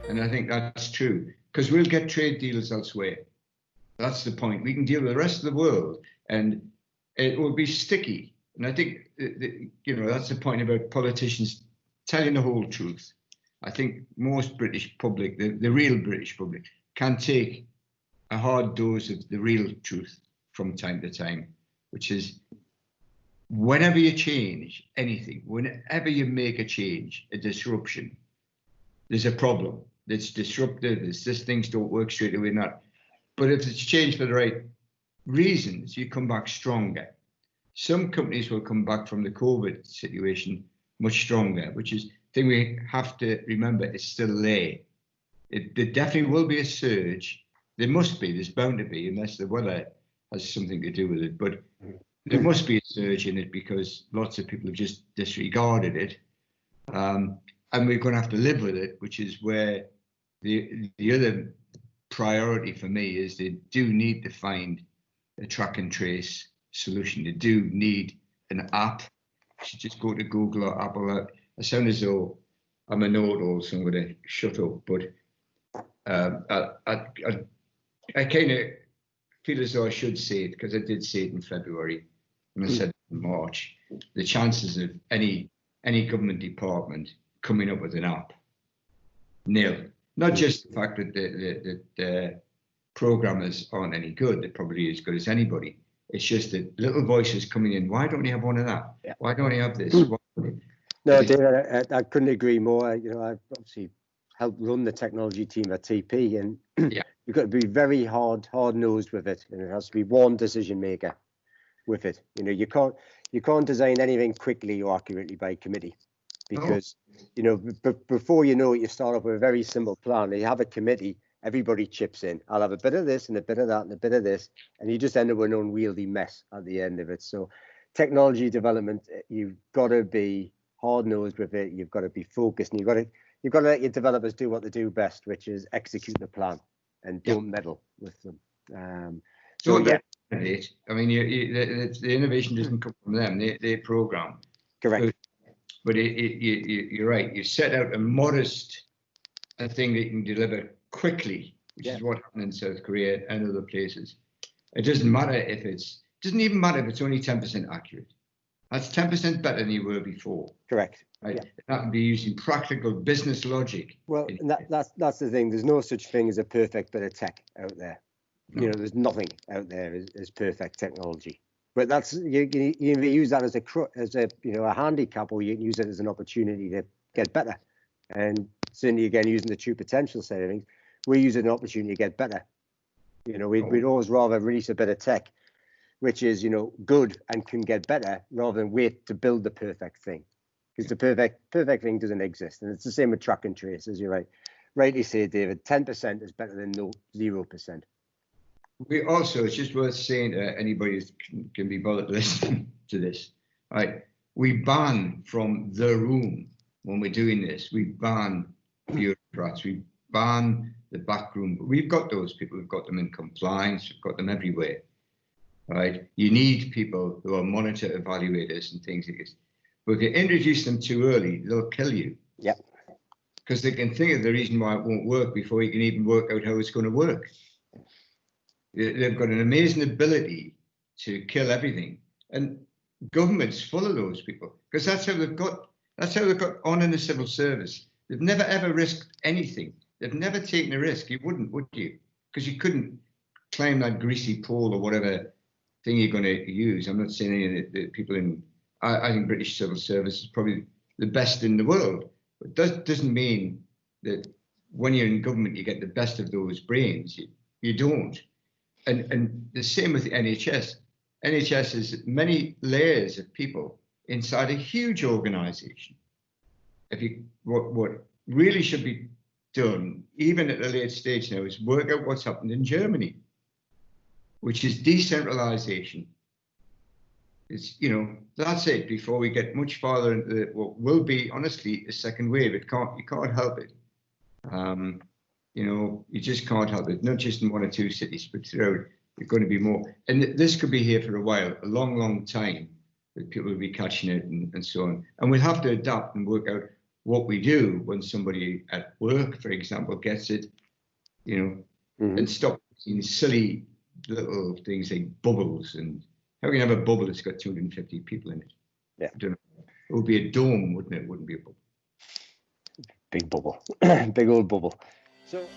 And I think that's true, because we'll get trade deals elsewhere. That's the point. We can deal with the rest of the world, and it will be sticky. And I think, that's the point about politicians telling the whole truth. I think most British public, the real British public, can take a hard dose of the real truth from time to time, which is whenever you change anything, whenever you make a change, a disruption, there's a problem. It's disruptive. These things don't work straight away. But if it's changed for the right reasons, you come back stronger. Some companies will come back from the COVID situation much stronger, which is the thing we have to remember is still there. There definitely will be a surge. There must be, there's bound to be, unless the weather has something to do with it. But there must be a surge in it because lots of people have just disregarded it. And we're going to have to live with it, which is where the other priority for me is they do need to find a track and trace solution. They do need an app. You should just go to Google or Apple. I sound as though I'm a know-it-all, so I'm going to shut up. But I kind of feel as though I should say it, because I did say it in February and I said it in March. The chances of any government department coming up with an app, nil. Not just the fact that the programmers aren't any good, they're probably as good as anybody. It's just that little voices coming in, why don't you have one of that? Yeah. Why don't you have this? No, David, I couldn't agree more. I've obviously helped run the technology team at TP, and yeah, you've got to be very hard-nosed with it, and it has to be one decision maker with it. You can't design anything quickly or accurately by committee, because before you know it, you start off with a very simple plan. You have a committee, everybody chips in. I'll have a bit of this and a bit of that and a bit of this, and you just end up with an unwieldy mess at the end of it. So technology development, you've got to be hard-nosed with it. You've got to be focused, and you've got to let your developers do what they do best, which is execute the plan and don't meddle with them. So yeah, I mean, the innovation doesn't come from them. They program. Correct. But you're right. You set out a modest thing that you can deliver quickly, which is what happened in South Korea and other places. It doesn't matter if doesn't even matter if it's only 10% accurate. That's 10% better than you were before. Correct. Right? Yeah. That would be using practical business logic. Well, that's the thing. There's no such thing as a perfect bit of tech out there. No. There's nothing out there as perfect technology. But that's you use that as a handicap, or you can use it as an opportunity to get better. And certainly, again, using the true potential side of things, we use it as an opportunity to get better. We'd always rather release a bit of tech, which is good and can get better, rather than wait to build the perfect thing, because the perfect thing doesn't exist. And it's the same with track and trace, as you rightly say, David. 10% is better than 0%. We also, it's just worth saying to anybody who can be bothered listening to this, right? We ban from the room when we're doing this. We ban bureaucrats. We ban the back room. We've got those people. We've got them in compliance. We've got them everywhere, right? You need people who are monitor evaluators and things like this. But if you introduce them too early, they'll kill you. Yeah. Because they can think of the reason why it won't work before you can even work out how it's going to work. They've got an amazing ability to kill everything, and government's full of those people, because that's how they've got on in the civil service. They've never ever risked anything. They've never taken a risk. You wouldn't, would you? Because you couldn't climb that greasy pole or whatever thing you're going to use. I'm not saying any of the people in. I think British civil service is probably the best in the world, but that doesn't mean that when you're in government you get the best of those brains. You don't. And the same with the NHS. NHS is many layers of people inside a huge organisation. What really should be done, even at a late stage now, is work out what's happened in Germany, which is decentralisation. It's that's it. Before we get much farther into what will be honestly a second wave, you can't help it. You just can't help it, not just in one or two cities, but throughout. There's going to be more. And this could be here for a while, a long, long time, that people will be catching it and so on. And we'll have to adapt and work out what we do when somebody at work, for example, gets it, you know, and stop seeing silly little things like bubbles. And how can you have a bubble that's got 250 people in it? Yeah. I don't know. It would be a dome, wouldn't it? It wouldn't be a bubble. Big bubble, big old bubble. So.